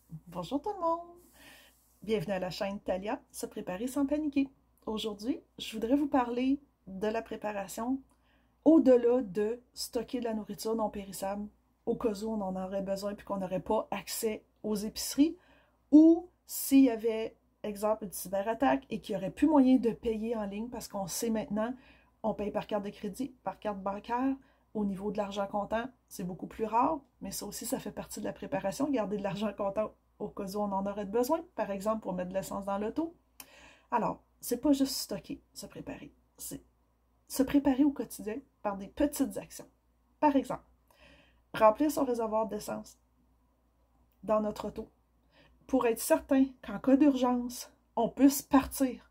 Bonjour tout le monde! Bienvenue à la chaîne Talia, se préparer sans paniquer. Aujourd'hui, je voudrais vous parler de la préparation au-delà de stocker de la nourriture non périssable au cas où on en aurait besoin et qu'on n'aurait pas accès aux épiceries ou s'il y avait, exemple, une cyberattaque et qu'il n'y aurait plus moyen de payer en ligne parce qu'on sait maintenant, on paye par carte de crédit, par carte bancaire. Au niveau de l'argent comptant, c'est beaucoup plus rare, mais ça aussi, ça fait partie de la préparation, garder de l'argent comptant au cas où on en aurait besoin, par exemple pour mettre de l'essence dans l'auto. Alors, c'est pas juste stocker, se préparer, c'est se préparer au quotidien par des petites actions. Par exemple, remplir son réservoir d'essence dans notre auto pour être certain qu'en cas d'urgence, on puisse partir,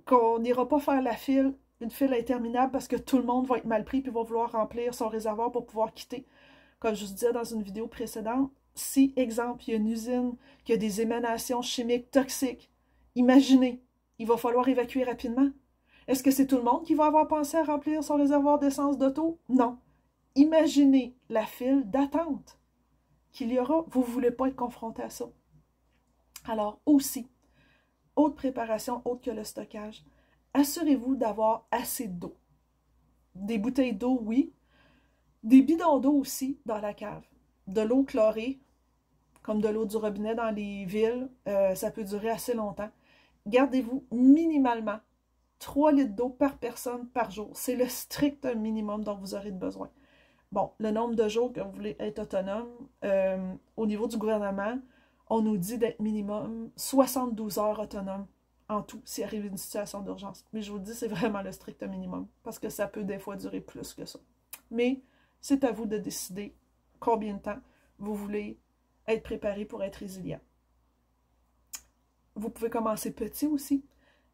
qu'on n'ira pas faire une file interminable parce que tout le monde va être mal pris et va vouloir remplir son réservoir pour pouvoir quitter. Comme je vous disais dans une vidéo précédente, si, exemple, il y a une usine qui a des émanations chimiques toxiques, imaginez, il va falloir évacuer rapidement. Est-ce que c'est tout le monde qui va avoir pensé à remplir son réservoir d'essence d'auto? Non. Imaginez la file d'attente qu'il y aura. Vous ne voulez pas être confronté à ça. Alors aussi, autre préparation, autre que le stockage, assurez-vous d'avoir assez d'eau. Des bouteilles d'eau, oui. Des bidons d'eau aussi dans la cave. De l'eau chlorée, comme de l'eau du robinet dans les villes, ça peut durer assez longtemps. Gardez-vous minimalement 3 litres d'eau par personne par jour. C'est le strict minimum dont vous aurez besoin. Bon, le nombre de jours que vous voulez être autonome, au niveau du gouvernement, on nous dit d'être minimum 72 heures autonome en tout, s'il arrive une situation d'urgence. Mais je vous dis, c'est vraiment le strict minimum, parce que ça peut des fois durer plus que ça. Mais c'est à vous de décider combien de temps vous voulez être préparé pour être résilient. Vous pouvez commencer petit aussi,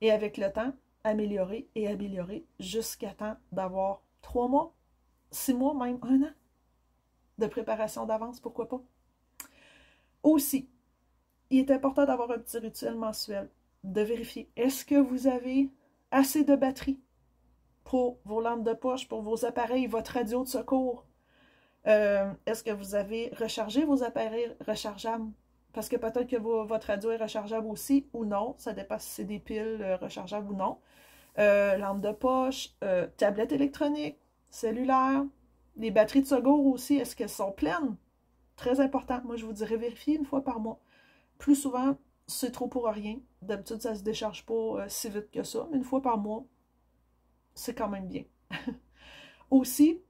et avec le temps, améliorer et améliorer jusqu'à temps d'avoir 3 mois, 6 mois, même 1 an de préparation d'avance, pourquoi pas. Aussi, il est important d'avoir un petit rituel mensuel, de vérifier, est-ce que vous avez assez de batterie pour vos lampes de poche, pour vos appareils, votre radio de secours? Est-ce que vous avez rechargé vos appareils rechargeables? Parce que peut-être que votre radio est rechargeable aussi ou non. Ça dépend si c'est des piles rechargeables ou non. Lampe de poche, tablette électronique, cellulaire. Les batteries de secours aussi, est-ce qu'elles sont pleines? Très important. Moi, je vous dirais vérifier 1 fois par mois. Plus souvent, c'est trop pour rien. D'habitude, ça ne se décharge pas si vite que ça. Mais 1 fois par mois, c'est quand même bien. Aussi,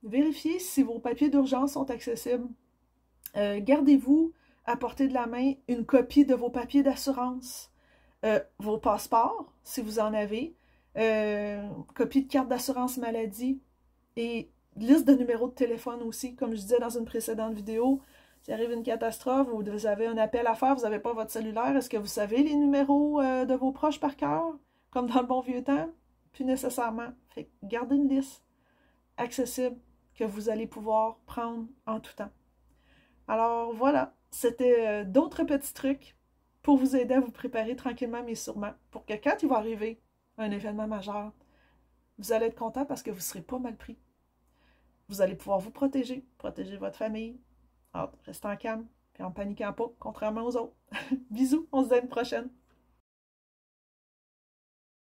vérifiez si vos papiers d'urgence sont accessibles. Gardez-vous à portée de la main une copie de vos papiers d'assurance, vos passeports, si vous en avez, copie de carte d'assurance maladie et liste de numéros de téléphone aussi. Comme je disais dans une précédente vidéo, s'il arrive une catastrophe ou vous avez un appel à faire, vous n'avez pas votre cellulaire, est-ce que vous savez les numéros de vos proches par cœur, comme dans le bon vieux temps? Plus nécessairement. Fait que gardez une liste accessible que vous allez pouvoir prendre en tout temps. Alors voilà, c'était d'autres petits trucs pour vous aider à vous préparer tranquillement mais sûrement pour que quand il va arriver un événement majeur, vous allez être content parce que vous ne serez pas mal pris. Vous allez pouvoir vous protéger, protéger votre famille, en restant calme et en paniquant pas, contrairement aux autres. Bisous, on se dit à une prochaine.